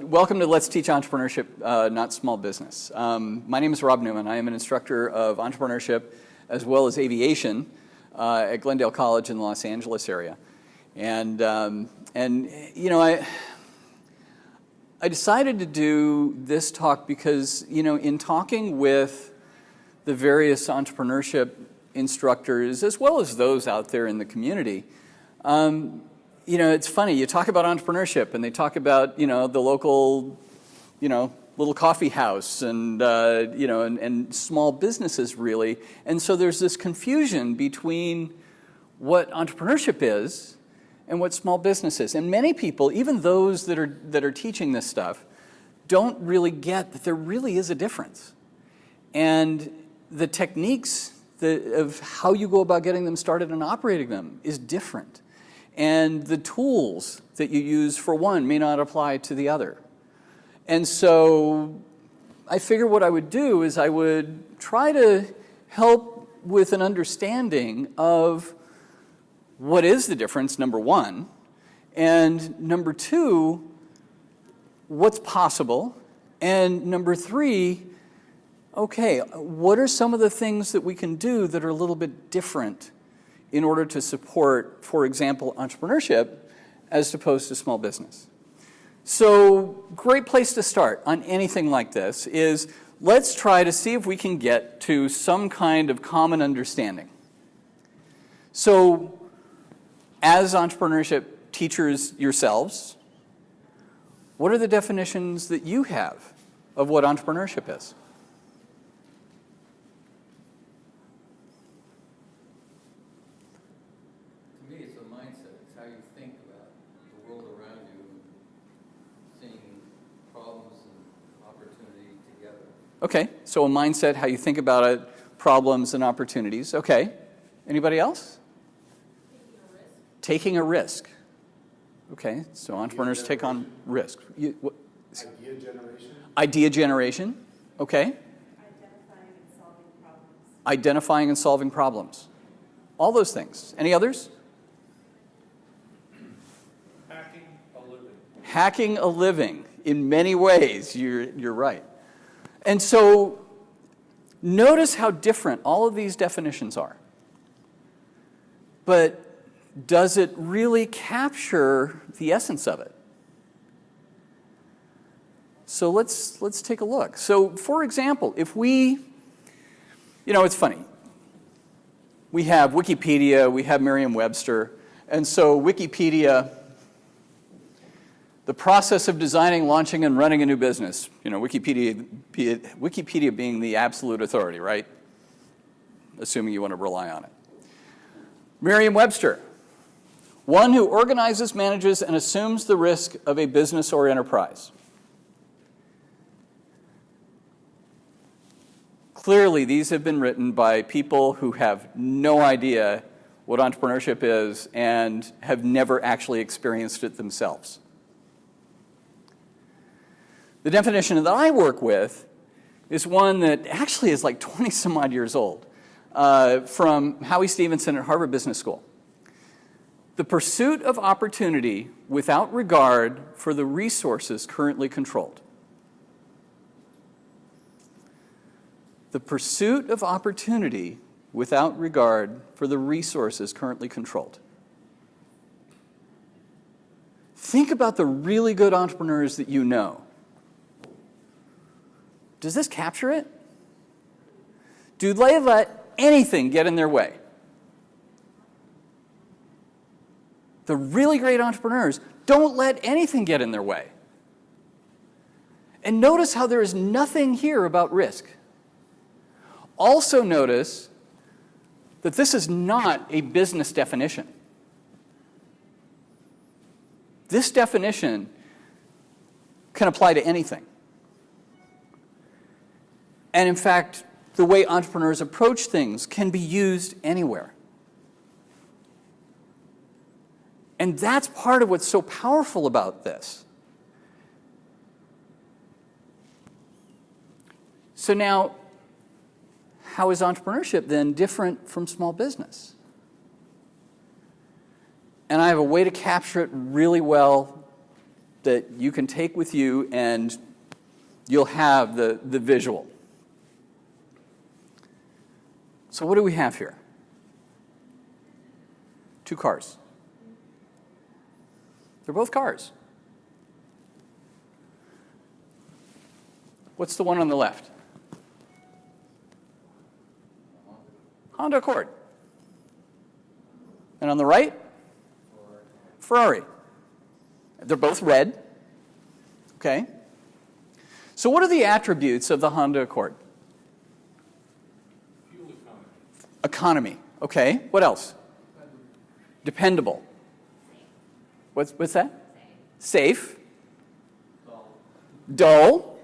welcome to Let's Teach Entrepreneurship, not small business. My name is Rob Newman. I am an instructor of entrepreneurship as well as aviation at Glendale College in the Los Angeles area. And you know, I decided to do this talk because, you know, in talking with the various entrepreneurship instructors as well as those out there in the community, you know, it's funny, you talk about entrepreneurship and they talk about, you know, the local, you know, little coffee house and, you know, and small businesses really. And so there's this confusion between what entrepreneurship is and what small business is. And many people, even those that are teaching this stuff, don't really get that there really is a difference. And the techniques of how you go about getting them started and operating them is different. And the tools that you use for one may not apply to the other. And so I figured what I would do is I would try to help with an understanding of what is the difference, number one, and number two, what's possible, and number three, okay, what are some of the things that we can do that are a little bit different in order to support, for example, entrepreneurship as opposed to small business. So, great place to start on anything like this is let's try to see if we can get to some kind of common understanding. So, as entrepreneurship teachers yourselves, what are the definitions that you have of what entrepreneurship is? Okay, so a mindset, how you think about it, problems and opportunities. Okay. Anybody else? Taking a risk. Okay, so entrepreneurs take on risk. Idea generation. Idea generation. Okay. Identifying and solving problems. Identifying and solving problems. All those things. Any others? Hacking a living. Hacking a living. In many ways, you're right. And so notice how different all of these definitions are. But does it really capture the essence of it? So let's take a look. So for example, if we, you know, it's funny. We have Wikipedia, we have Merriam-Webster, and so Wikipedia, the process of designing, launching, and running a new business. You know, Wikipedia being the absolute authority, right? Assuming you want to rely on it. Merriam-Webster, one who organizes, manages, and assumes the risk of a business or enterprise. Clearly, these have been written by people who have no idea what entrepreneurship is and have never actually experienced it themselves. The definition that I work with is one that actually is like 20 some odd years old, from Howie Stevenson at Harvard Business School. The pursuit of opportunity without regard for the resources currently controlled. The pursuit of opportunity without regard for the resources currently controlled. Think about the really good entrepreneurs that you know. Does this capture it? Do they let anything get in their way? The really great entrepreneurs don't let anything get in their way. And notice how there is nothing here about risk. Also notice that this is not a business definition. This definition can apply to anything. And in fact, the way entrepreneurs approach things can be used anywhere. And that's part of what's so powerful about this. So now, how is entrepreneurship then different from small business? And I have a way to capture it really well that you can take with you and you'll have the visual. So what do we have here? 2 cars. They're both cars. What's the one on the left? Honda Accord. And on the right? Ferrari. They're both red. Okay. So what are the attributes of the Honda Accord? Fuel economy. Economy. Okay. What else? Dependable. What's that? Safe. Dull.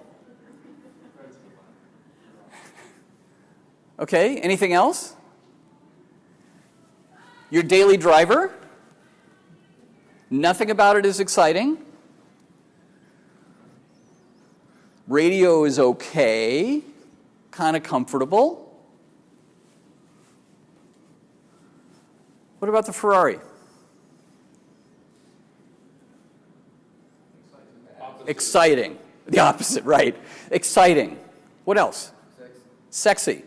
Okay. Anything else? Your daily driver? Nothing about it is exciting. Radio is okay, kind of comfortable. What about the Ferrari? Exciting. The opposite, right. Exciting. What else? Sexy.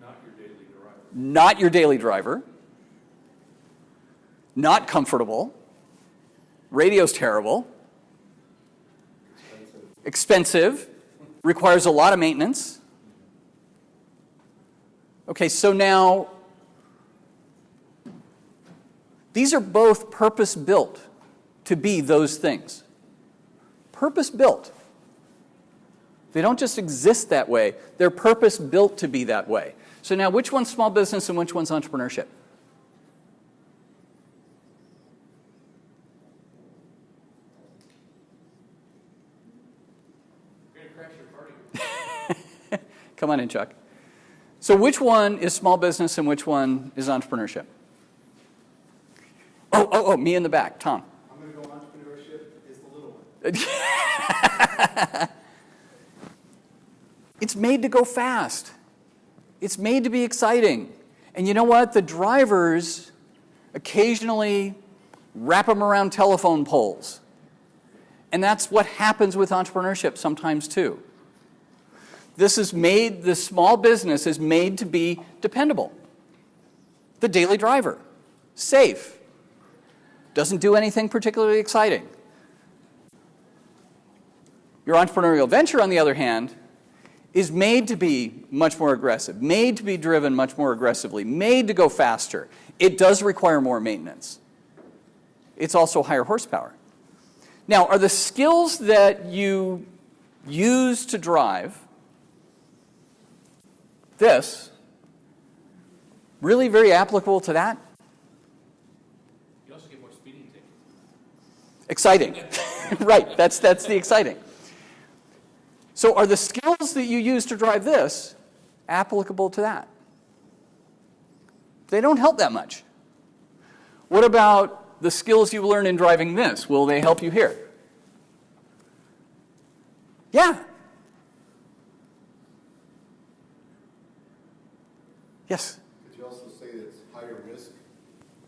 Not your daily driver. Not your daily driver. Not comfortable. Radio's terrible. Expensive. Requires a lot of maintenance. Okay, so now these are both purpose-built to be those things. Purpose-built. They don't just exist that way. They're purpose-built to be that way. So now which one's small business and which one's entrepreneurship? Come on in, Chuck. So which one is small business and which one is entrepreneurship? Oh, me in the back, Tom. I'm going to go entrepreneurship is the little one. It's made to go fast. It's made to be exciting. And you know what? The drivers occasionally wrap them around telephone poles. And that's what happens with entrepreneurship sometimes too. This small business is made to be dependable. The daily driver, safe, doesn't do anything particularly exciting. Your entrepreneurial venture, on the other hand, is made to be much more aggressive, made to be driven much more aggressively, made to go faster. It does require more maintenance. It's also higher horsepower. Now, are the skills that you use to drive this really very applicable to that? You also get more speeding tickets. Exciting. Right, that's the exciting. So are the skills that you use to drive this applicable to that? They don't help that much. What about the skills you learn in driving this? Will they help you here? Yeah. Yes? Could you also say that it's higher risk?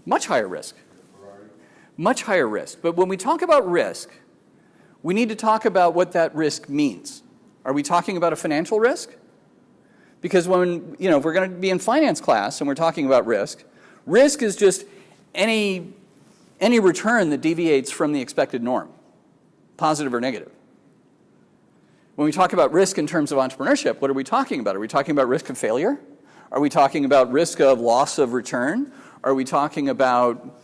Much higher risk. Ferrari? Much higher risk. But when we talk about risk, we need to talk about what that risk means. Are we talking about a financial risk? Because when, if we're going to be in finance class and we're talking about risk is just any return that deviates from the expected norm, positive or negative. When we talk about risk in terms of entrepreneurship, what are we talking about? Are we talking about risk of failure? Are we talking about risk of loss of return? Are we talking about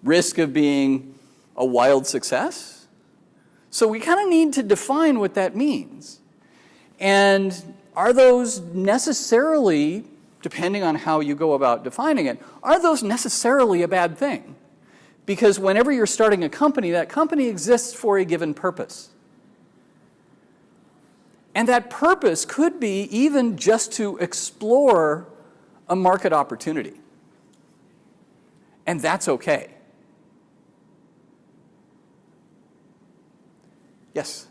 risk of being a wild success? So we kind of need to define what that means. And are those necessarily, depending on how you go about defining it, are those necessarily a bad thing? Because whenever you're starting a company, that company exists for a given purpose. And that purpose could be even just to explore a market opportunity. And that's okay. Yes?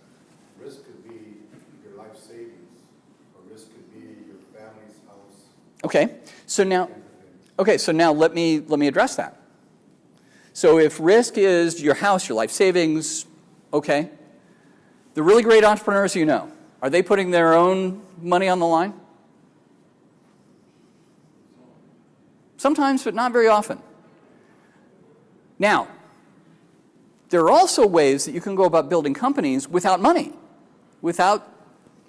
Risk could be your life savings, or risk could be your family's house. Okay. So now let me address that. So if risk is your house, your life savings, okay. The really great entrepreneurs you know, are they putting their own money on the line? Sometimes, but not very often. Now, there are also ways that you can go about building companies without money, without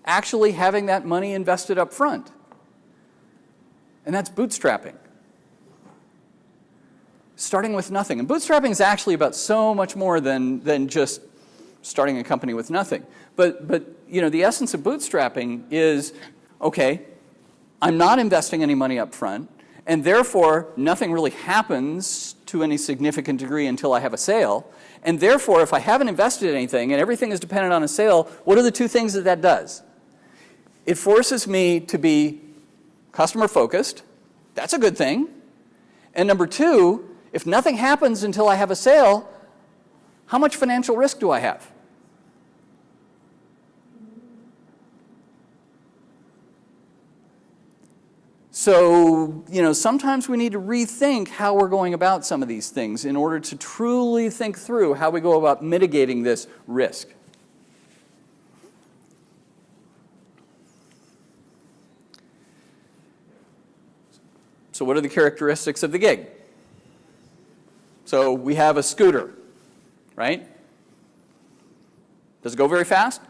actually having that money invested up front. And that's bootstrapping. Starting with nothing. And bootstrapping is actually about so much more than just starting a company with nothing. But you know, the essence of bootstrapping is, okay, I'm not investing any money up front, and therefore nothing really happens to any significant degree until I have a sale. And therefore, if I haven't invested anything and everything is dependent on a sale, what are the two things that that does? It forces me to be customer focused. That's a good thing. And number two, if nothing happens until I have a sale, how much financial risk do I have? So, you know, sometimes we need to rethink how we're going about some of these things in order to truly think through how we go about mitigating this risk. So what are the characteristics of the gig? So we have a scooter, right? Does it go very fast?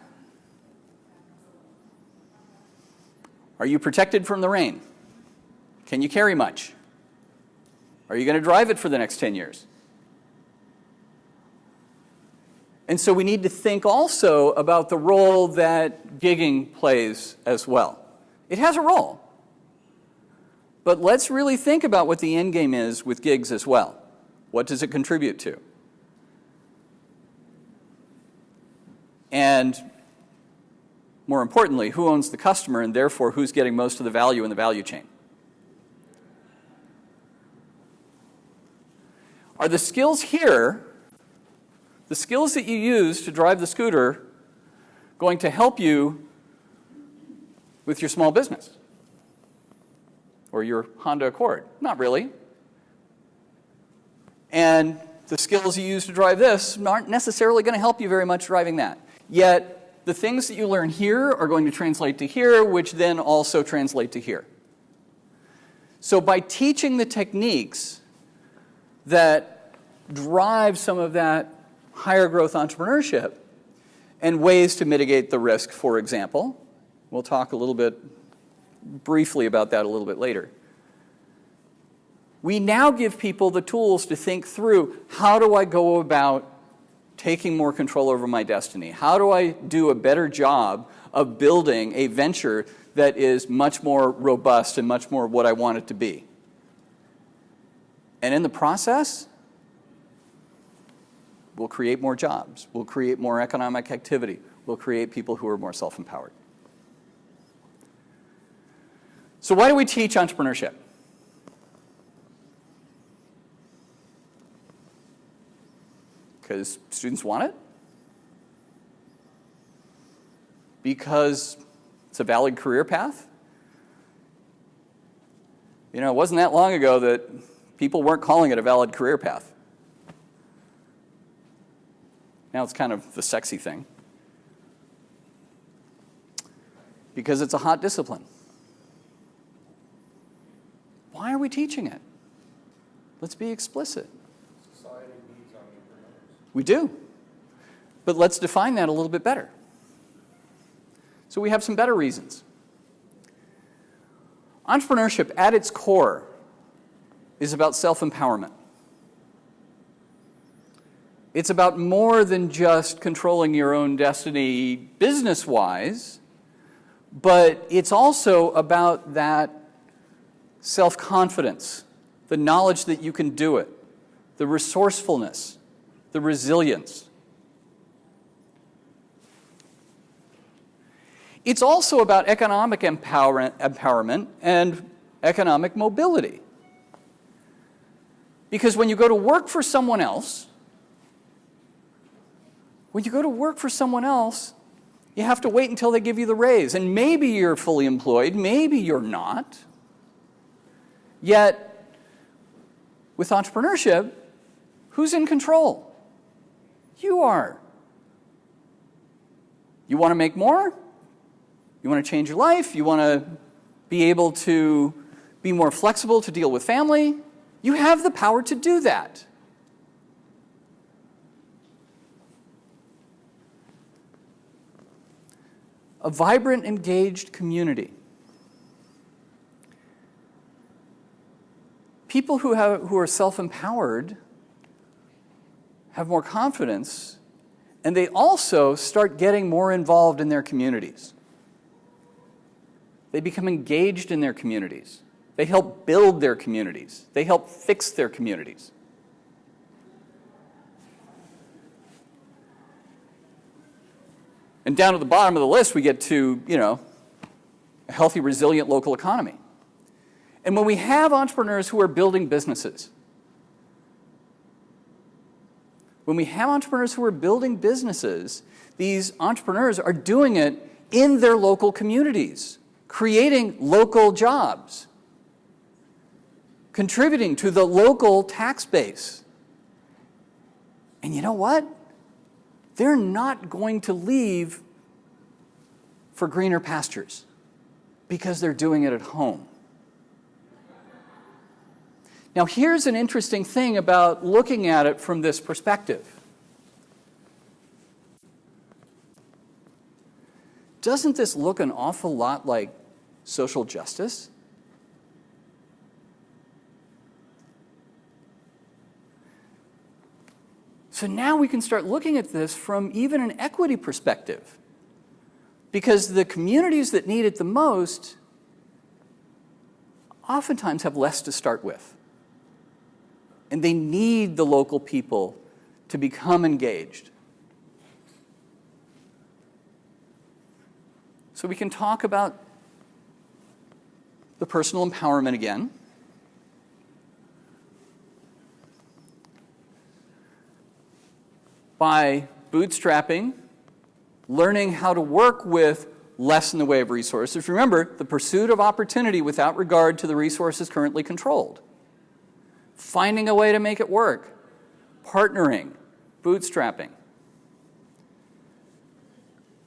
Are you protected from the rain? Can you carry much? Are you going to drive it for the next 10 years? And so we need to think also about the role that gigging plays as well. It has a role. But let's really think about what the end game is with gigs as well. What does it contribute to? And more importantly, who owns the customer, and therefore who's getting most of the value in the value chain? Are the skills here, the skills that you use to drive the scooter, going to help you with your small business? Or your Honda Accord? Not really. And the skills you use to drive this aren't necessarily going to help you very much driving that. Yet, the things that you learn here are going to translate to here, which then also translate to here. So by teaching the techniques that drive some of that higher growth entrepreneurship and ways to mitigate the risk, for example, we'll talk a little bit briefly about that a little bit later. We now give people the tools to think through, how do I go about taking more control over my destiny? How do I do a better job of building a venture that is much more robust and much more what I want it to be? And in the process, we'll create more jobs, we'll create more economic activity, we'll create people who are more self-empowered. So why do we teach entrepreneurship? Because students want it? Because it's a valid career path? You know, it wasn't that long ago that people weren't calling it a valid career path. Now it's kind of the sexy thing. Because it's a hot discipline. Why are we teaching it? Let's be explicit. Society needs entrepreneurs. We do. But let's define that a little bit better. So we have some better reasons. Entrepreneurship, at its core, is about self-empowerment. It's about more than just controlling your own destiny business-wise, but it's also about that self-confidence, the knowledge that you can do it, the resourcefulness, the resilience. It's also about economic empowerment and economic mobility. Because when you go to work for someone else, you have to wait until they give you the raise. And maybe you're fully employed, maybe you're not. Yet, with entrepreneurship, Who's in control? You are. You want to make more? You want to change your life? You want to be able to be more flexible to deal with family? You have the power to do that. A vibrant, engaged community. People who are self-empowered have more confidence, and they also start getting more involved in their communities. They become engaged in their communities. They help build their communities. They help fix their communities. And down at the bottom of the list, we get to, a healthy, resilient local economy. And when we have entrepreneurs who are building businesses, these entrepreneurs are doing it in their local communities, creating local jobs, contributing to the local tax base. And you know what? They're not going to leave for greener pastures because they're doing it at home. Now, here's an interesting thing about looking at it from this perspective. Doesn't this look an awful lot like social justice? So now we can start looking at this from even an equity perspective, because the communities that need it the most oftentimes have less to start with. And they need the local people to become engaged. So we can talk about the personal empowerment again. By bootstrapping, learning how to work with less in the way of resources. Remember, the pursuit of opportunity without regard to the resources currently controlled. Finding a way to make it work. Partnering, bootstrapping.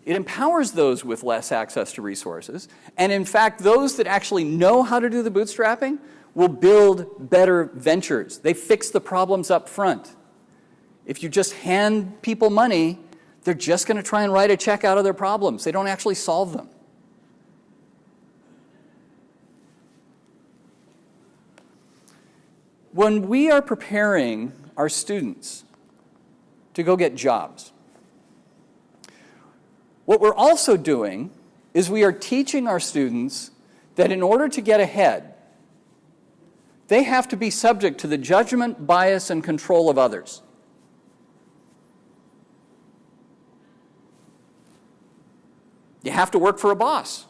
It empowers those with less access to resources. And in fact, those that actually know how to do the bootstrapping will build better ventures. They fix the problems up front. If you just hand people money, they're just going to try and write a check out of their problems. They don't actually solve them. When we are preparing our students to go get jobs, what we're also doing is we are teaching our students that in order to get ahead, they have to be subject to the judgment, bias, and control of others. You have to work for a boss.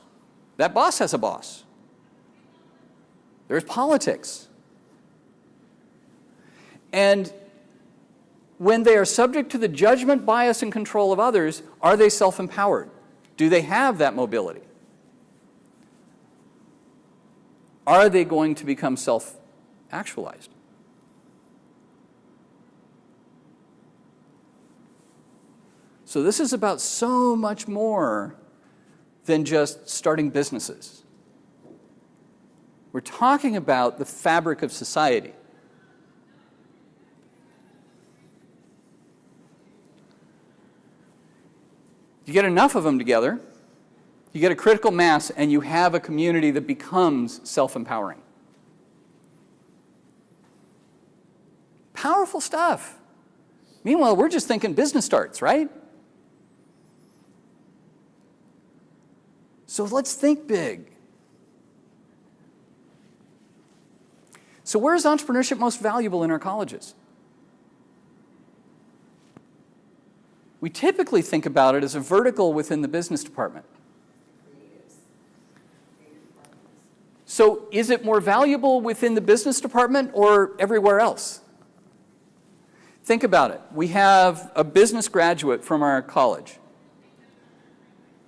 That boss has a boss. There's politics. And when they are subject to the judgment, bias, and control of others, are they self-empowered? Do they have that mobility? Are they going to become self-actualized? So this is about so much more than just starting businesses. We're talking about the fabric of society. You get enough of them together, you get a critical mass, and you have a community that becomes self-empowering. Powerful stuff. Meanwhile, we're just thinking business starts, right? So let's think big. So where is entrepreneurship most valuable in our colleges? We typically think about it as a vertical within the business department. So is it more valuable within the business department or everywhere else? Think about it. We have a business graduate from our college.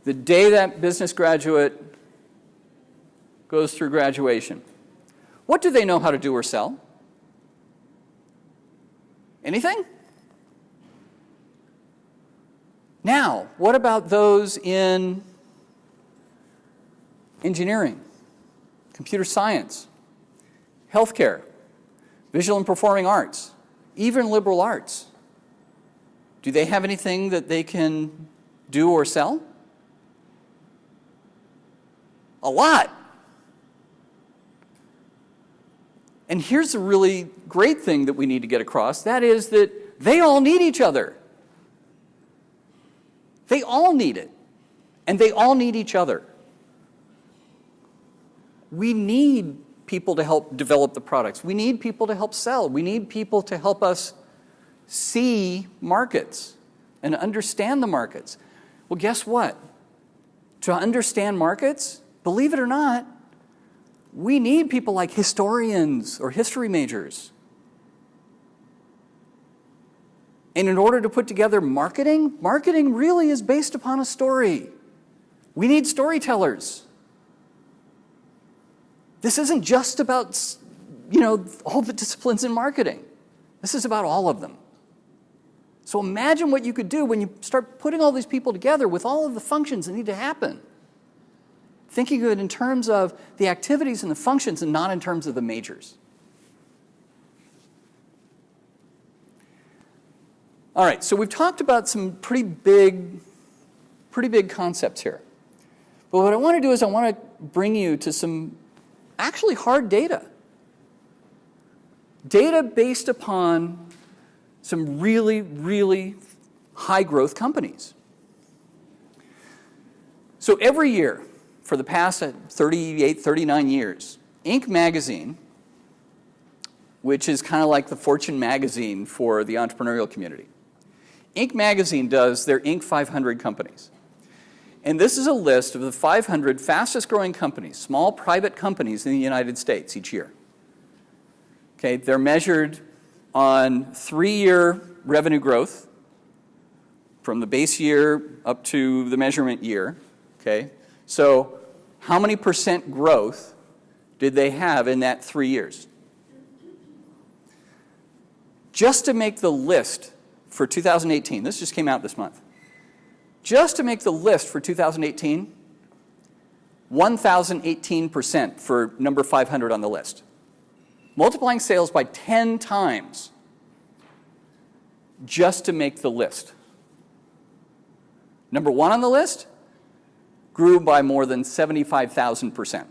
The day that business graduate goes through graduation, what do they know how to do or sell? Anything? Now, what about those in engineering, computer science, healthcare, visual and performing arts, even liberal arts? Do they have anything that they can do or sell? A lot. And here's the really great thing that we need to get across. That is that they all need each other. They all need it. And they all need each other. We need people to help develop the products. We need people to help sell. We need people to help us see markets and understand the markets. Well, guess what? To understand markets, believe it or not, we need people like historians or history majors. And in order to put together marketing, marketing really is based upon a story. We need storytellers. This isn't just about, all the disciplines in marketing. This is about all of them. So imagine what you could do when you start putting all these people together with all of the functions that need to happen. Thinking of it in terms of the activities and the functions and not in terms of the majors. All right, so we've talked about some pretty big concepts here. But what I want to do is I want to bring you to some actually hard data. Data based upon some really, really high growth companies. So every year, for the past 38, 39 years, Inc. magazine, which is kind of like the Fortune magazine for the entrepreneurial community, Inc. magazine does their Inc. 500 companies. And this is a list of the 500 fastest growing companies, small private companies in the United States each year. Okay, they're measured on 3-year revenue growth from the base year up to the measurement year. Okay, so how many % growth did they have in that 3 years? Just to make the list for 2018, this just came out this month. Just to make the list for 2018, 1,018% for number 500 on the list. Multiplying sales by 10 times just to make the list. Number 1 on the list grew by more than 75,000%.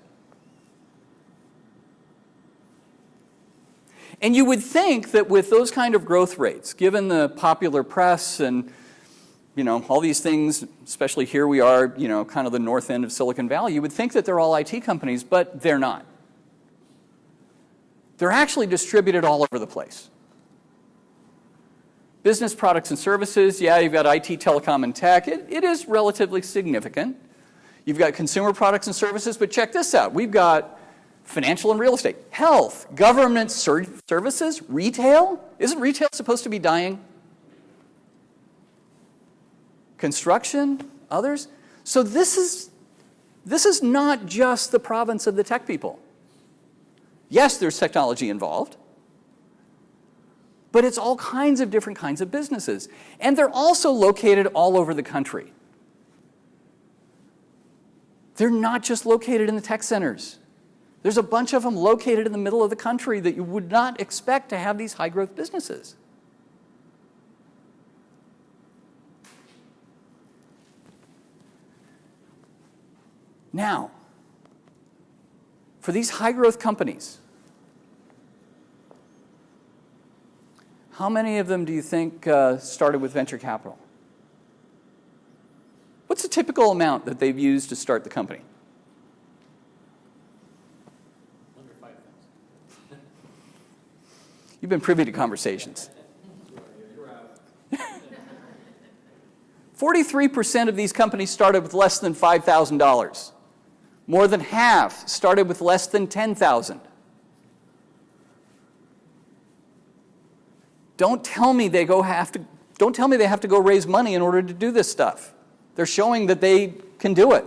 And you would think that with those kind of growth rates, given the popular press and all these things, especially here we are, kind of the north end of Silicon Valley, you would think that they're all IT companies, but they're not. They're actually distributed all over the place. Business products and services, yeah, you've got IT, telecom, and tech. It is relatively significant. You've got consumer products and services, but check this out. We've got financial and real estate, health, government services, retail. Isn't retail supposed to be dying? Construction, others. So this is not just the province of the tech people. Yes, there's technology involved, but it's all kinds of different kinds of businesses. And they're also located all over the country. They're not just located in the tech centers. There's a bunch of them located in the middle of the country that you would not expect to have these high growth businesses. Now, for these high growth companies, how many of them do you think started with venture capital? What's the typical amount that they've used to start the company? Under 5,000. You've been privy to conversations. You're out. 43% of these companies started with less than $5,000. More than half started with less than $10,000. Don't tell me they have to go raise money in order to do this stuff. They're showing that they can do it.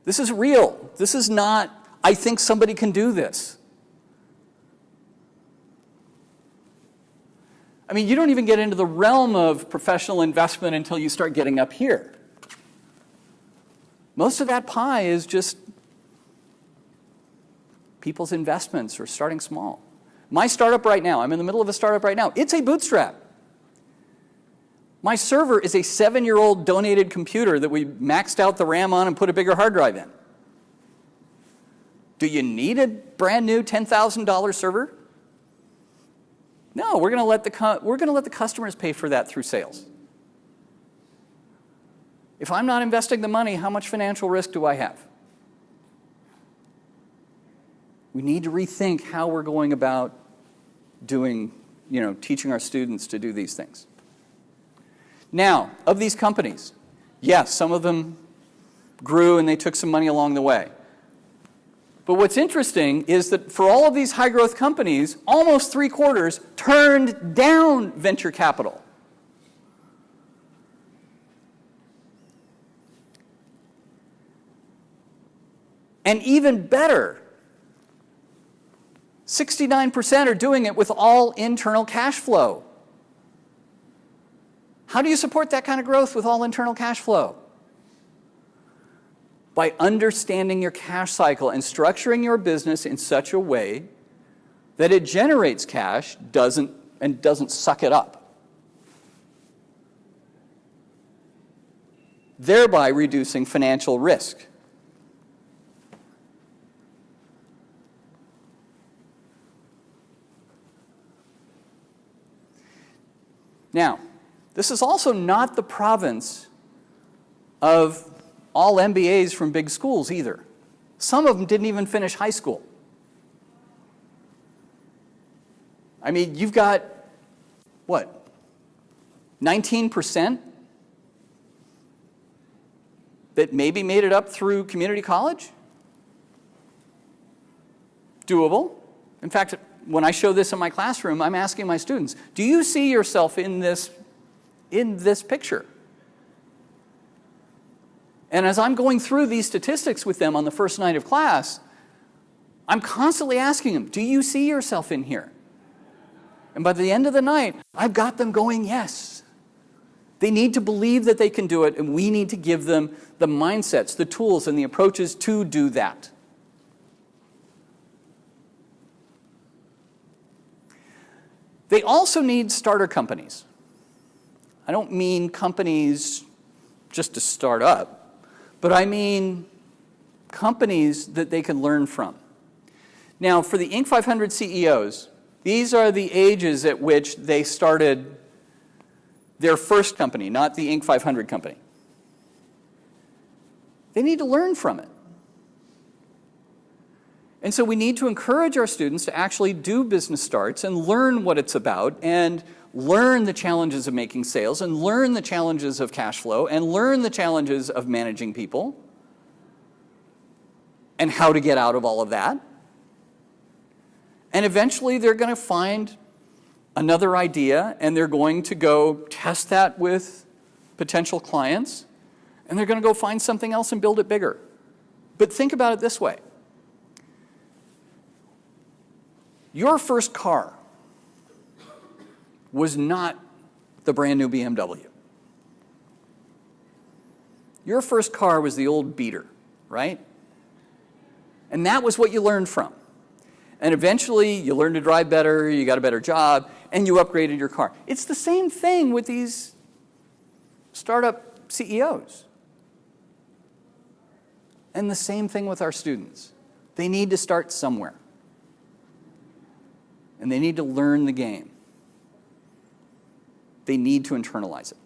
This is real. This is not, I think somebody can do this. I mean, you don't even get into the realm of professional investment until you start getting up here. Most of that pie is just people's investments or starting small. My startup right now, I'm in the middle of a startup right now. It's a bootstrap. My server is a 7-year-old donated computer that we maxed out the RAM on and put a bigger hard drive in. Do you need a brand new $10,000 server? No, we're going to let the customers pay for that through sales. If I'm not investing the money, how much financial risk do I have? We need to rethink how we're going about doing, teaching our students to do these things. Now, of these companies, yes, some of them grew and they took some money along the way. But what's interesting is that for all of these high-growth companies, almost 3/4 turned down venture capital. And even better, 69% are doing it with all internal cash flow. How do you support that kind of growth with all internal cash flow? By understanding your cash cycle and structuring your business in such a way that it generates cash, doesn't suck it up, thereby reducing financial risk. Now, this is also not the province of all MBAs from big schools either. Some of them didn't even finish high school. I mean, you've got, 19% that maybe made it up through community college? Doable. In fact, when I show this in my classroom, I'm asking my students, do you see yourself in this picture? And as I'm going through these statistics with them on the first night of class, I'm constantly asking them, do you see yourself in here? And by the end of the night, I've got them going, yes. They need to believe that they can do it, and we need to give them the mindsets, the tools, and the approaches to do that. They also need starter companies. I don't mean companies just to start up, but I mean companies that they can learn from. Now, for the Inc. 500 CEOs, these are the ages at which they started their first company, not the Inc. 500 company. They need to learn from it. And so we need to encourage our students to actually do business starts and learn what it's about and learn the challenges of making sales and learn the challenges of cash flow and learn the challenges of managing people and how to get out of all of that. And eventually they're going to find another idea and they're going to go test that with potential clients and they're going to go find something else and build it bigger. But think about it this way. Your first car was not the brand new BMW. Your first car was the old beater, right? And that was what you learned from. And eventually you learned to drive better, you got a better job, and you upgraded your car. It's the same thing with these startup CEOs. And the same thing with our students. They need to start somewhere. And they need to learn the game. They need to internalize it.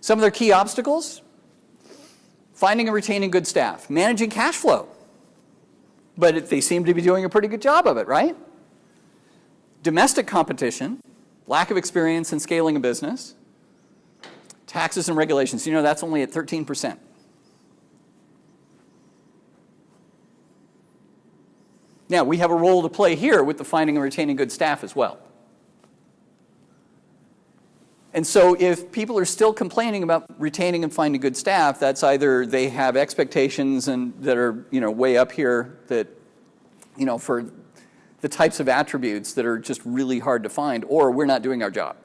Some of their key obstacles: finding and retaining good staff, managing cash flow. But they seem to be doing a pretty good job of it, right? Domestic competition, lack of experience in scaling a business, taxes and regulations. That's only at 13%. Now, we have a role to play here with the finding and retaining good staff as well. And so if people are still complaining about retaining and finding good staff, that's either they have expectations and that are, way up here that, for the types of attributes that are just really hard to find, or we're not doing our job.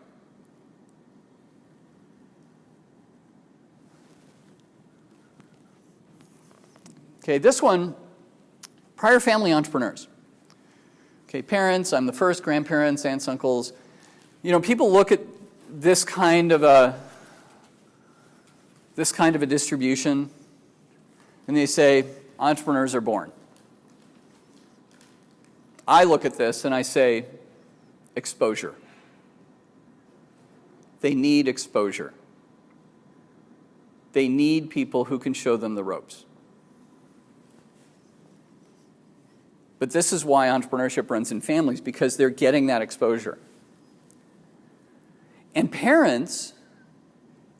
Okay, this one, prior family entrepreneurs. Okay, parents, I'm the first, grandparents, aunts, uncles. You know, people look at this kind of a distribution and they say, entrepreneurs are born. I look at this and I say, exposure. They need exposure. They need people who can show them the ropes. But this is why entrepreneurship runs in families, because they're getting that exposure. And parents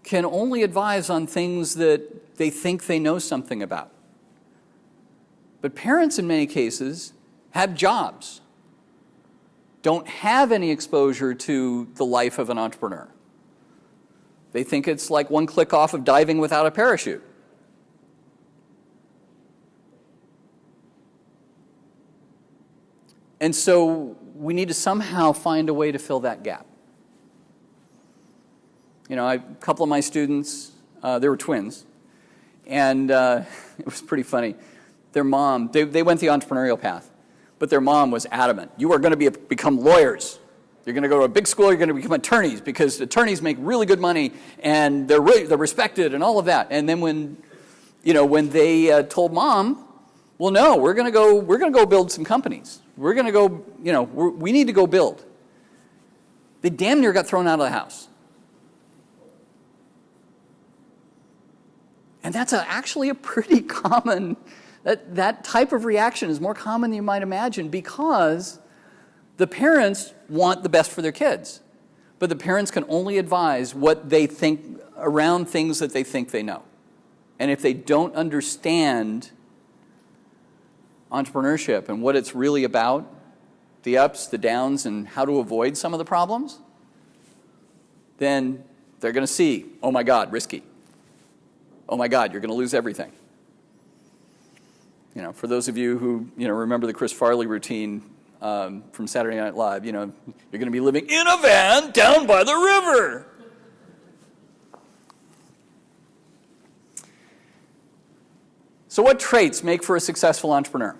can only advise on things that they think they know something about. But parents, in many cases, have jobs, don't have any exposure to the life of an entrepreneur. They think it's like one click off of diving without a parachute. And so we need to somehow find a way to fill that gap. You know, a couple of my students, they were twins, and it was pretty funny. Their mom, they went the entrepreneurial path, but their mom was adamant. You are going to become lawyers. You're going to go to a big school, you're going to become attorneys, because attorneys make really good money, and they're respected and all of that. And then when they told mom, well, no, we're going to go build some companies. We're going to go, we need to go build. They damn near got thrown out of the house. And that's actually a pretty common, that type of reaction is more common than you might imagine, because the parents want the best for their kids. But the parents can only advise what they think around things that they think they know. And if they don't understand entrepreneurship and what it's really about, the ups, the downs, and how to avoid some of the problems, then they're going to see, oh my God, risky. Oh my God, you're going to lose everything. You know, for those of you who remember the Chris Farley routine from Saturday Night Live, you're going to be living in a van down by the river. So what traits make for a successful entrepreneur?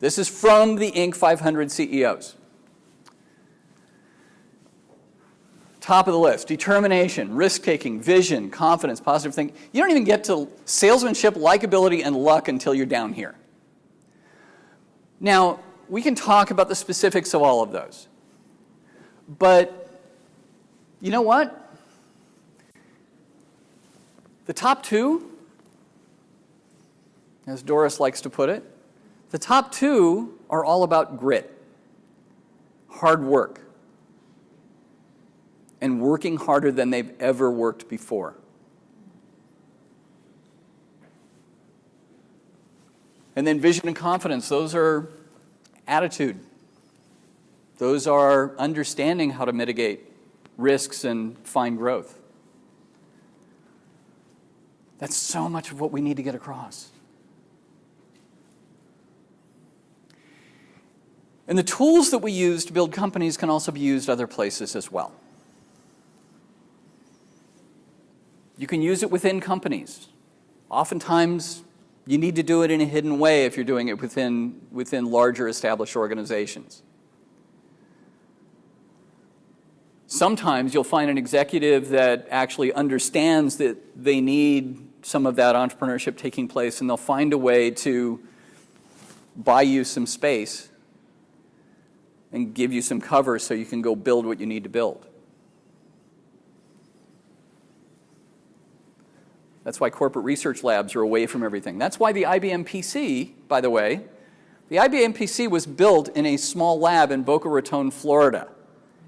This is from the Inc. 500 CEOs. Top of the list: determination, risk-taking, vision, confidence, positive thinking. You don't even get to salesmanship, likability, and luck until you're down here. Now, we can talk about the specifics of all of those. But you know what? The top two, as Doris likes to put it, the top two are all about grit, hard work, and working harder than they've ever worked before. And then vision and confidence, those are attitude. Those are understanding how to mitigate risks and find growth. That's so much of what we need to get across. And the tools that we use to build companies can also be used other places as well. You can use it within companies. Oftentimes, you need to do it in a hidden way if you're doing it within larger established organizations. Sometimes you'll find an executive that actually understands that they need some of that entrepreneurship taking place, and they'll find a way to buy you some space and give you some cover so you can go build what you need to build. That's why corporate research labs are away from everything. That's why the IBM PC, by the way, the IBM PC was built in a small lab in Boca Raton, Florida.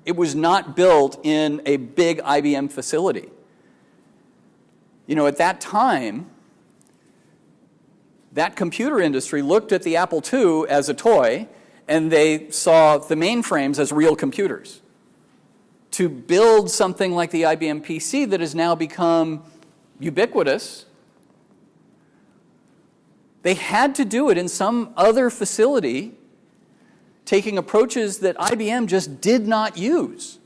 It was not built in a big IBM facility. You know, at that time, that computer industry looked at the Apple II as a toy, and they saw the mainframes as real computers. To build something like the IBM PC that has now become ubiquitous, they had to do it in some other facility taking approaches that IBM just did not use.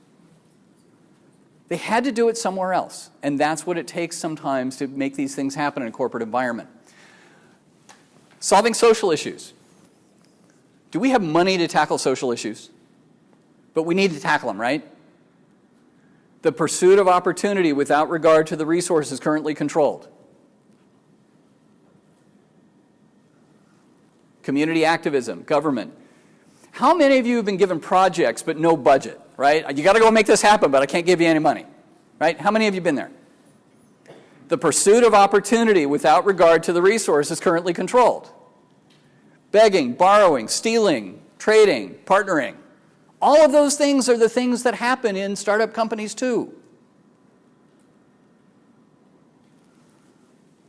They had to do it somewhere else, and that's what it takes sometimes to make these things happen in a corporate environment. Solving social issues. Do we have money to tackle social issues? But we need to tackle them, right? The pursuit of opportunity without regard to the resources currently controlled. Community activism, government. How many of you have been given projects but no budget, right? You got to go make this happen, but I can't give you any money, right? How many of you have been there? The pursuit of opportunity without regard to the resources currently controlled. Begging, borrowing, stealing, trading, partnering. All of those things are the things that happen in startup companies too.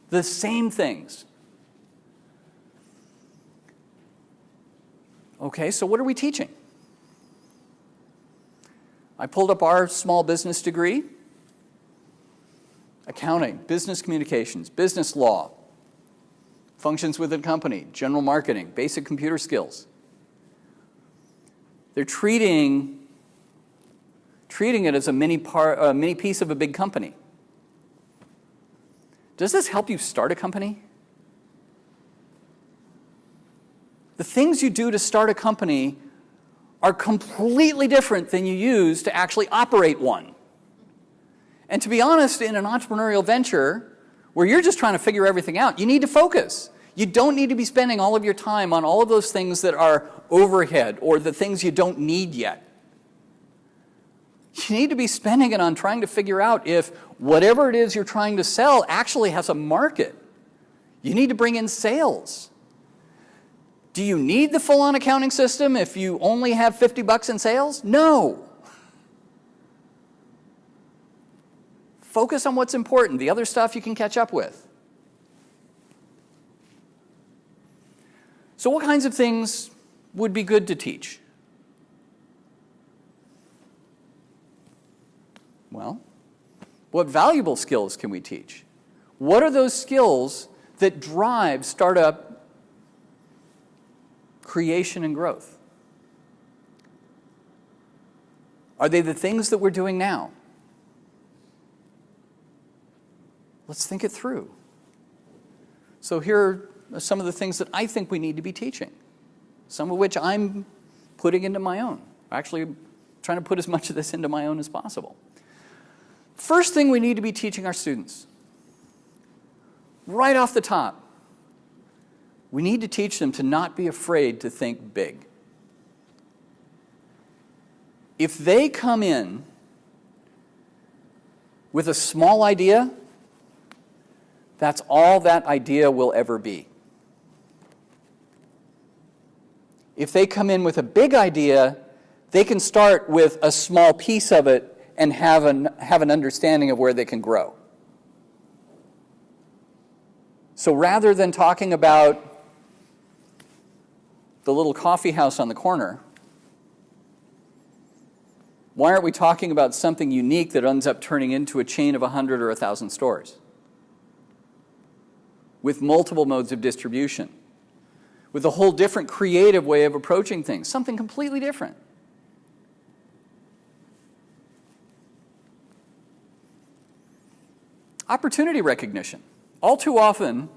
The same things. Okay, so what are we teaching? I pulled up our small business degree. Accounting, business communications, business law, functions within a company, general marketing, basic computer skills. They're treating it as a mini piece of a big company. Does this help you start a company? The things you do to start a company are completely different than you use to actually operate one. And to be honest, in an entrepreneurial venture where you're just trying to figure everything out, you need to focus. You don't need to be spending all of your time on all of those things that are overhead or the things you don't need yet. You need to be spending it on trying to figure out if whatever it is you're trying to sell actually has a market. You need to bring in sales. Do you need the full-on accounting system if you only have $50 in sales? No. Focus on what's important. The other stuff you can catch up with. So what kinds of things would be good to teach? Well, what valuable skills can we teach? What are those skills that drive startup creation and growth? Are they the things that we're doing now? Let's think it through. So here are some of the things that I think we need to be teaching, some of which I'm putting into my own. Actually, trying to put as much of this into my own as possible. First thing we need to be teaching our students, right off the top, we need to teach them to not be afraid to think big. If they come in with a small idea, that's all that idea will ever be. If they come in with a big idea, they can start with a small piece of it and have an understanding of where they can grow. So rather than talking about the little coffee house on the corner, why aren't we talking about something unique that ends up turning into a chain of 100 or 1,000 stores? With multiple modes of distribution, with a whole different creative way of approaching things, something completely different. Opportunity recognition. All too often,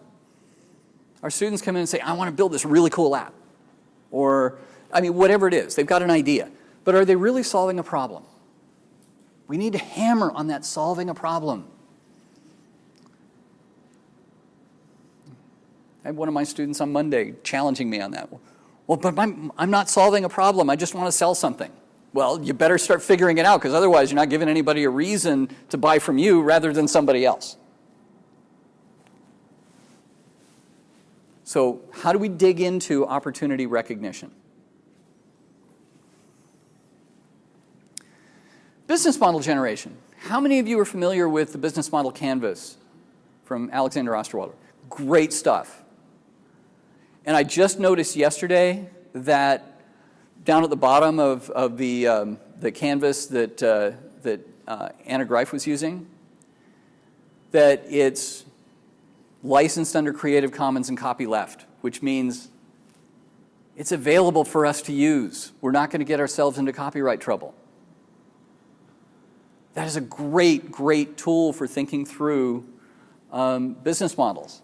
our students come in and say, I want to build this really cool app. Or, whatever it is, they've got an idea. But are they really solving a problem? We need to hammer on that solving a problem. I had one of my students on Monday challenging me on that. Well, but I'm not solving a problem. I just want to sell something. Well, you better start figuring it out, because otherwise you're not giving anybody a reason to buy from you rather than somebody else. So how do we dig into opportunity recognition? Business model generation. How many of you are familiar with the business model canvas from Alexander Osterwalder? Great stuff. And I just noticed yesterday that down at the bottom of the canvas that Anna Greif was using, that it's licensed under Creative Commons and copyleft, which means It's available for us to use. We're not going to get ourselves into copyright trouble. That is a great, great tool for thinking through business models.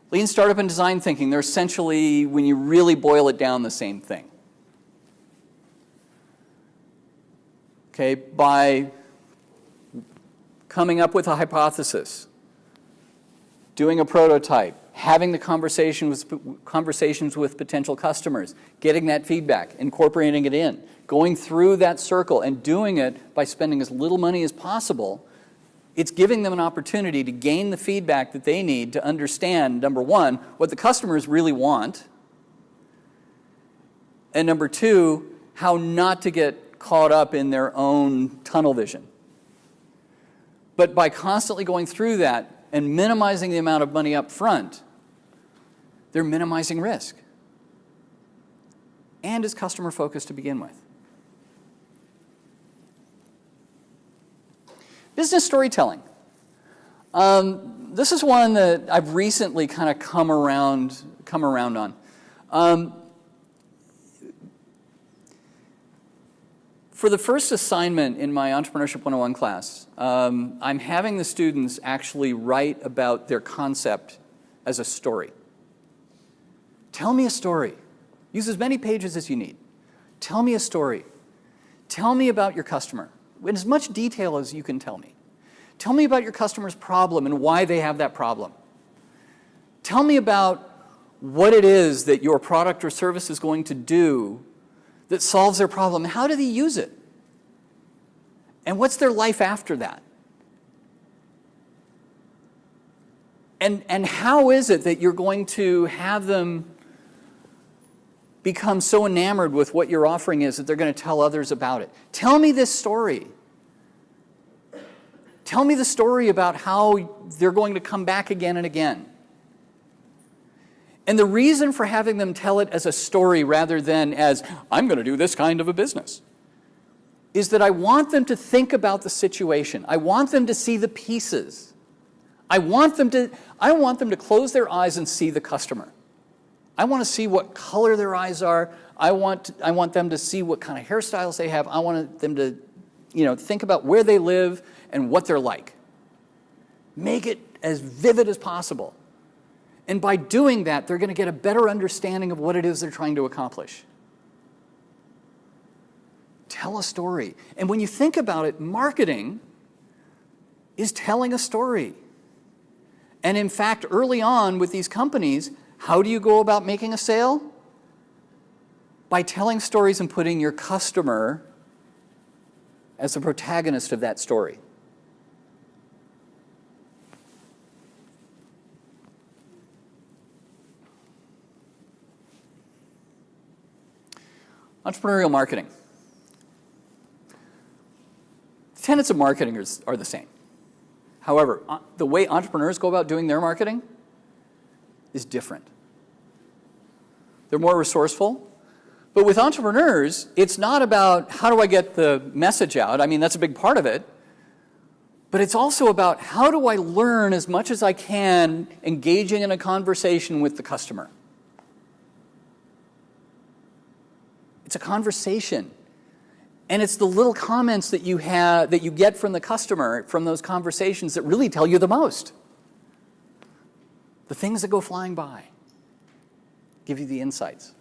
Lean startup and design thinking, they're essentially, when you really boil it down, the same thing. Okay, by coming up with a hypothesis, doing a prototype, having the conversations with potential customers, getting that feedback, incorporating it in, going through that circle and doing it by spending as little money as possible, it's giving them an opportunity to gain the feedback that they need to understand, number one, what the customers really want, and number two, how not to get caught up in their own tunnel vision. But by constantly going through that and minimizing the amount of money up front, they're minimizing risk. And it's customer focused to begin with. Business storytelling. This is one that I've recently kind of come around on. For the first assignment in my Entrepreneurship 101 class, I'm having the students actually write about their concept as a story. Tell me a story. Use as many pages as you need. Tell me a story. Tell me about your customer in as much detail as you can tell me. Tell me about your customer's problem and why they have that problem. Tell me about what it is that your product or service is going to do that solves their problem. How do they use it? And what's their life after that? And how is it that you're going to have them become so enamored with what your offering is that they're going to tell others about it? Tell me this story. Tell me the story about how they're going to come back again and again. And the reason for having them tell it as a story rather than as, I'm going to do this kind of a business, is that I want them to think about the situation. I want them to see the pieces. I want them to close their eyes and see the customer. I want to see what color their eyes are. I want them to see what kind of hairstyles they have. I want them to, think about where they live and what they're like. Make it as vivid as possible. And by doing that, they're going to get a better understanding of what it is they're trying to accomplish. Tell a story. And when you think about it, marketing is telling a story. And in fact, early on with these companies, how do you go about making a sale? By telling stories and putting your customer as the protagonist of that story. Entrepreneurial marketing. The tenets of marketing are the same. However, the way entrepreneurs go about doing their marketing is different. They're more resourceful. But with entrepreneurs, it's not about how do I get the message out. I mean, that's a big part of it. But it's also about how do I learn as much as I can engaging in a conversation with the customer. It's a conversation. And it's the little comments that you get from the customer from those conversations that really tell you the most. The things that go flying by give you the insights.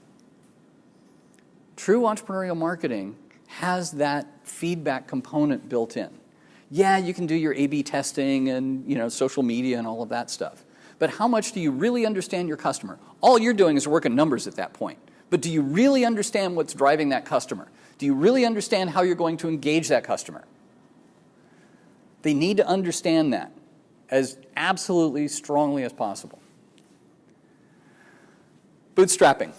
True entrepreneurial marketing has that feedback component built in. Yeah, you can do your A/B testing and social media and all of that stuff. But how much do you really understand your customer? All you're doing is working numbers at that point. But do you really understand what's driving that customer? Do you really understand how you're going to engage that customer? They need to understand that as absolutely strongly as possible. Bootstrapping.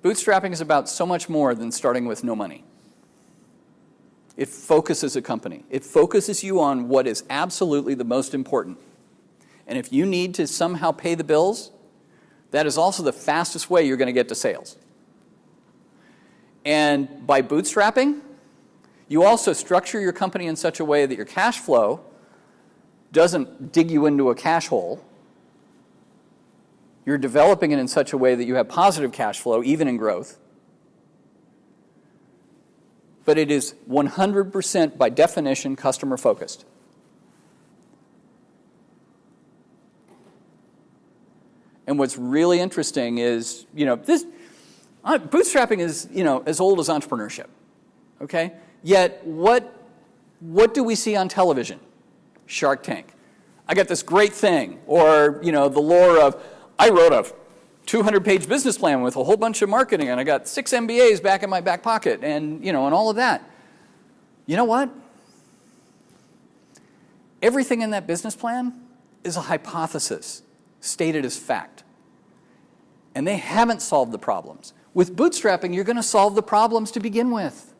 Bootstrapping is about so much more than starting with no money. It focuses a company. It focuses you on what is absolutely the most important. And if you need to somehow pay the bills, that is also the fastest way you're going to get to sales. And by bootstrapping, you also structure your company in such a way that your cash flow doesn't dig you into a cash hole. You're developing it in such a way that you have positive cash flow, even in growth. But it is 100% by definition customer focused. And what's really interesting is, bootstrapping is, as old as entrepreneurship, okay? Yet, what do we see on television? Shark Tank. I got this great thing, or, the lore of, I wrote a 200-page business plan with a whole bunch of marketing, and I got 6 MBAs back in my back pocket, and, and all of that. You know what? Everything in that business plan is a hypothesis stated as fact. And they haven't solved the problems. With bootstrapping, you're going to solve the problems to begin with.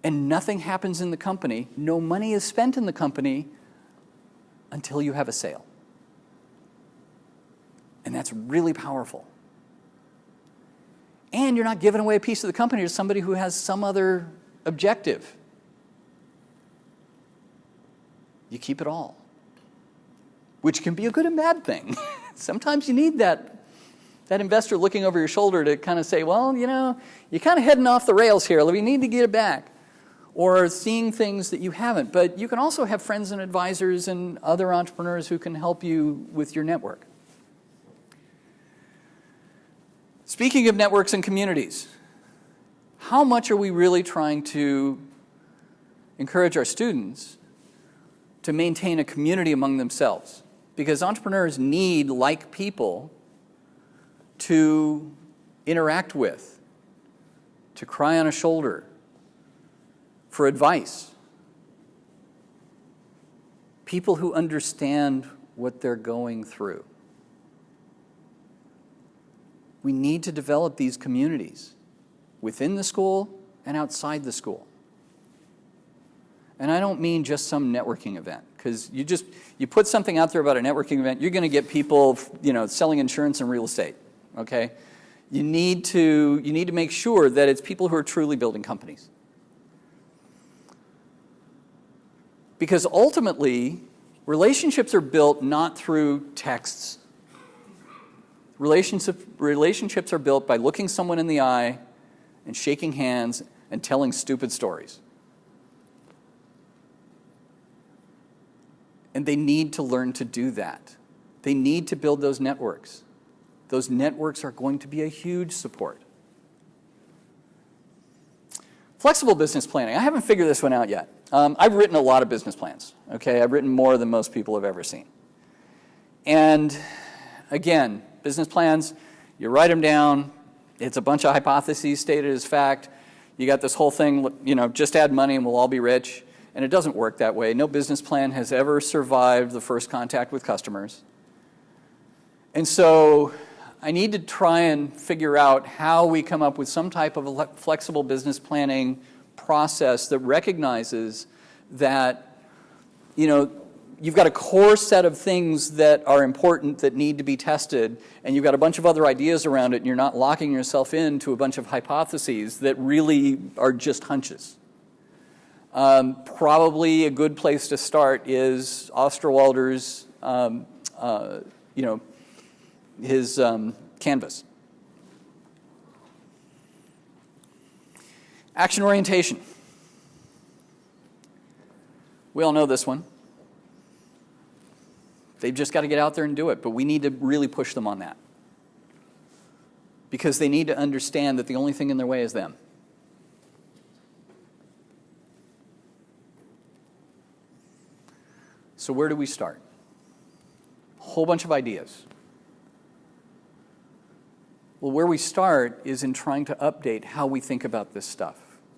And nothing happens in the company, no money is spent in the company until you have a sale. And that's really powerful. And you're not giving away a piece of the company to somebody who has some other objective. You keep it all, which can be a good and bad thing. Sometimes you need that investor looking over your shoulder to kind of say, well, you're kind of heading off the rails here. We need to get it back. Or seeing things that you haven't. But you can also have friends and advisors and other entrepreneurs who can help you with your network. Speaking of networks and communities, how much are we really trying to encourage our students to maintain a community among themselves? Because entrepreneurs need like people to interact with, to cry on a shoulder, for advice. People who understand what they're going through. We need to develop these communities within the school and outside the school. And I don't mean just some networking event, because you put something out there about a networking event, you're going to get people, selling insurance and real estate, okay? You need to make sure that it's people who are truly building companies. Because ultimately, relationships are built not through texts. Relationships are built by looking someone in the eye and shaking hands and telling stupid stories. And they need to learn to do that. They need to build those networks. Those networks are going to be a huge support. Flexible business planning. I haven't figured this one out yet. I've written a lot of business plans. Okay, I've written more than most people have ever seen. And again, business plans, you write them down. It's a bunch of hypotheses stated as fact. You got this whole thing, just add money and we'll all be rich. And it doesn't work that way. No business plan has ever survived the first contact with customers. And so I need to try and figure out how we come up with some type of a flexible business planning process that recognizes that, you've got a core set of things that are important that need to be tested, and you've got a bunch of other ideas around it, and you're not locking yourself into a bunch of hypotheses that really are just hunches. Probably a good place to start is Osterwalder's, his canvas. Action orientation. We all know this one. They've just got to get out there and do it, but we need to really push them on that. Because they need to understand that the only thing in their way is them. So where do we start? A whole bunch of ideas. Well, where we start is in trying to update how we think about this stuff,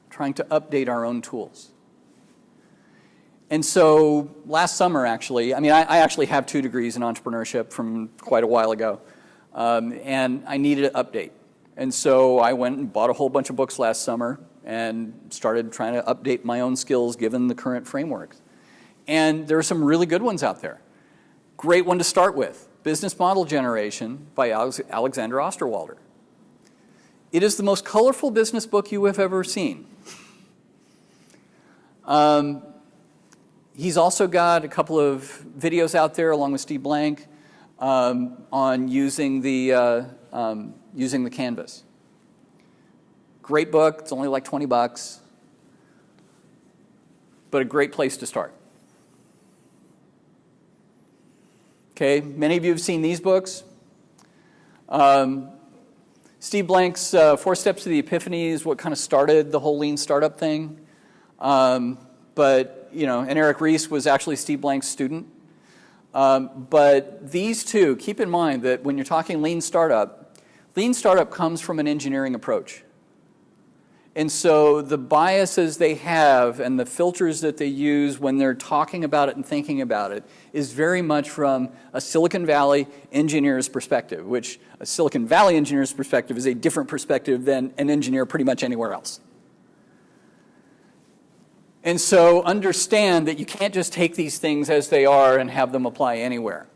trying to update our own tools. And so last summer, actually, I actually have 2 degrees in entrepreneurship from quite a while ago, and I needed an update. And so I went and bought a whole bunch of books last summer and started trying to update my own skills given the current frameworks. And there are some really good ones out there. Great one to start with, Business Model Generation by Alexander Osterwalder. It is the most colorful business book you have ever seen. He's also got a couple of videos out there along with Steve Blank on using the canvas. Great book. It's only like $20, but a great place to start. Okay, many of you have seen these books. Steve Blank's 4 Steps to the Epiphany is what kind of started the whole lean startup thing. But, and Eric Ries was actually Steve Blank's student. But these two, keep in mind that when you're talking lean startup comes from an engineering approach. And so the biases they have and the filters that they use when they're talking about it and thinking about it is very much from a Silicon Valley engineer's perspective, which a Silicon Valley engineer's perspective is a different perspective than an engineer pretty much anywhere else. And so understand that you can't just take these things as they are and have them apply anywhere.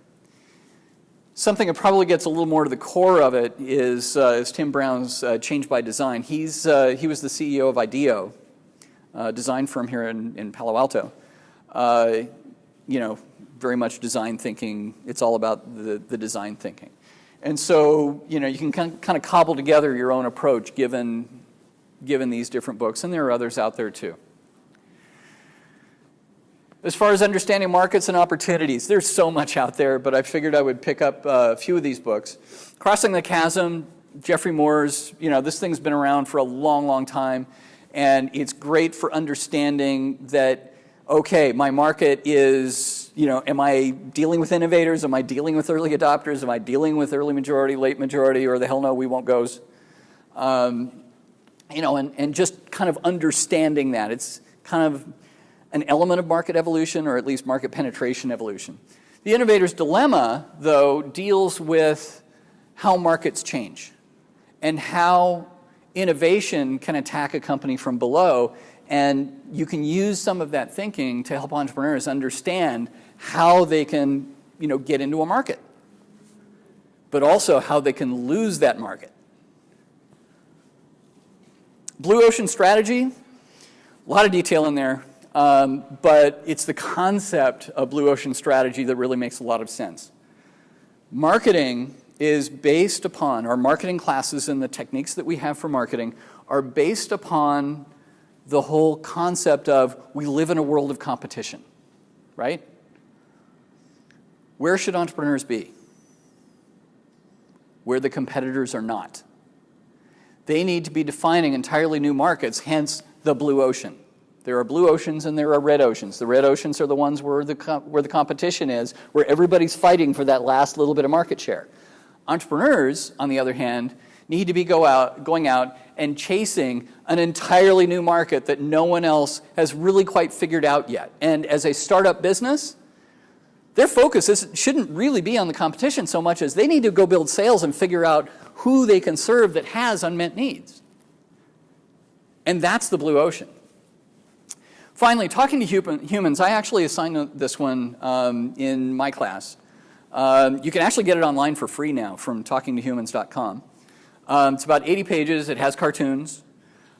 Something that probably gets a little more to the core of it is Tim Brown's Change by Design. He was the CEO of IDEO, a design firm here in Palo Alto. Very much design thinking. It's all about the design thinking. And so, you can kind of cobble together your own approach given these different books, and there are others out there too. As far as understanding markets and opportunities, there's so much out there, but I figured I would pick up a few of these books. Crossing the Chasm, Jeffrey Moore's, this thing's been around for a long, long time, and it's great for understanding that, okay, my market is, am I dealing with innovators? Am I dealing with early adopters? Am I dealing with early majority, late majority, or the hell no, we won't goes? And just kind of understanding that. It's kind of an element of market evolution, or at least market penetration evolution. The innovator's dilemma, though, deals with how markets change and how innovation can attack a company from below, and you can use some of that thinking to help entrepreneurs understand how they can, get into a market, but also how they can lose that market. Blue Ocean Strategy, a lot of detail in there. But it's the concept of Blue Ocean Strategy that really makes a lot of sense. Marketing is based upon, our marketing classes and the techniques that we have for marketing are based upon the whole concept of we live in a world of competition, right? Where should entrepreneurs be? Where the competitors are not. They need to be defining entirely new markets, hence the blue ocean. There are blue oceans and there are red oceans. The red oceans are the ones where the competition is, where everybody's fighting for that last little bit of market share. Entrepreneurs, on the other hand, need to be going out and chasing an entirely new market that no one else has really quite figured out yet. And as a startup business, their focus shouldn't really be on the competition so much as they need to go build sales and figure out who they can serve that has unmet needs. And that's the blue ocean. Finally, talking to humans, I actually assigned this one in my class. You can actually get it online for free now from talkingtohumans.com. It's about 80 pages. It has cartoons.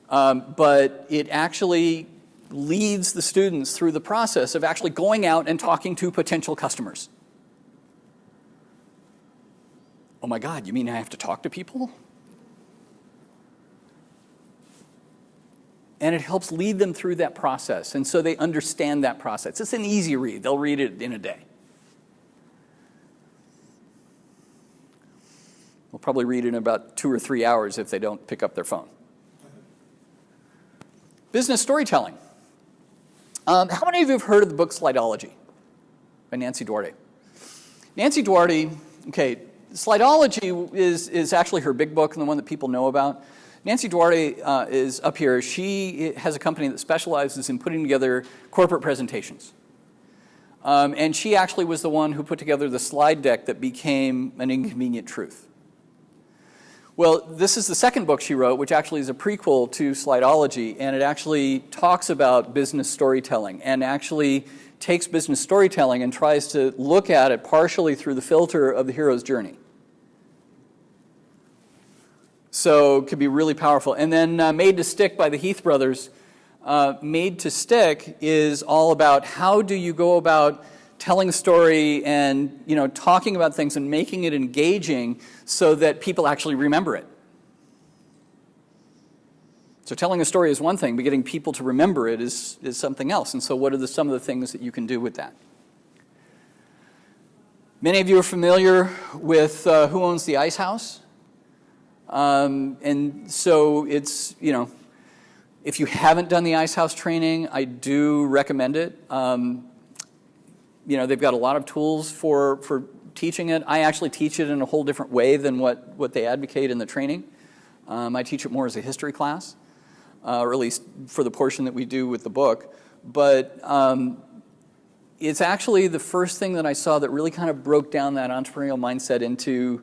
But it actually leads the students through the process of actually going out and talking to potential customers. Oh my God, you mean I have to talk to people? And it helps lead them through that process, and so they understand that process. It's an easy read. They'll read it in a day. They'll probably read it in about 2 or 3 hours if they don't pick up their phone. Business storytelling. How many of you have heard of the book Slideology by Nancy Duarte? Nancy Duarte, okay, Slideology is actually her big book and the one that people know about. Nancy Duarte is up here. She has a company that specializes in putting together corporate presentations. And she actually was the one who put together the slide deck that became An Inconvenient Truth. Well, this is the second book she wrote, which actually is a prequel to Slideology, and it actually talks about business storytelling and actually takes business storytelling and tries to look at it partially through the filter of the hero's journey. So it could be really powerful. And then Made to Stick by the Heath brothers. Made to Stick is all about how do you go about telling a story and talking about things and making it engaging so that people actually remember it. So telling a story is one thing, but getting people to remember it is something else. And so what are some of the things that you can do with that? Many of you are familiar with Who Owns the Ice House? And so it's, if you haven't done the Ice House training, I do recommend it. They've got a lot of tools for teaching it. I actually teach it in a whole different way than what they advocate in the training. I teach it more as a history class, or at least for the portion that we do with the book. But it's actually the first thing that I saw that really kind of broke down that entrepreneurial mindset into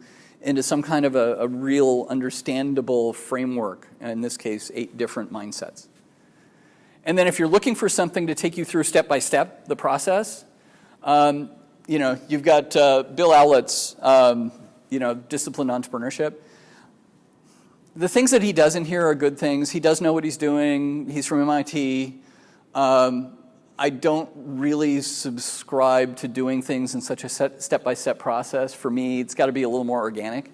some kind of a real understandable framework, in this case, 8 different mindsets. And then if you're looking for something to take you through step-by-step the process, you've got Bill Owlett's, Disciplined Entrepreneurship. The things that he does in here are good things. He does know what he's doing. He's from MIT. I don't really subscribe to doing things in such a step-by-step process. For me, it's got to be a little more organic.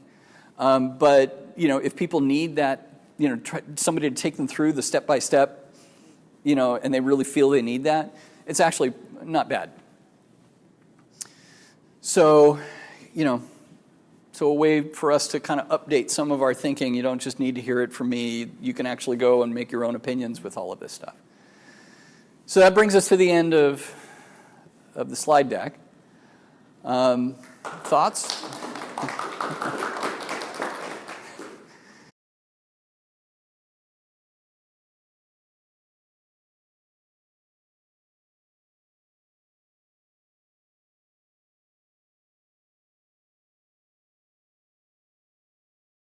But if people need that, somebody to take them through the step-by-step, and they really feel they need that, it's actually not bad. So, so a way for us to kind of update some of our thinking. You don't just need to hear it from me. You can actually go and make your own opinions with all of this stuff. So that brings us to the end of the slide deck. Thoughts?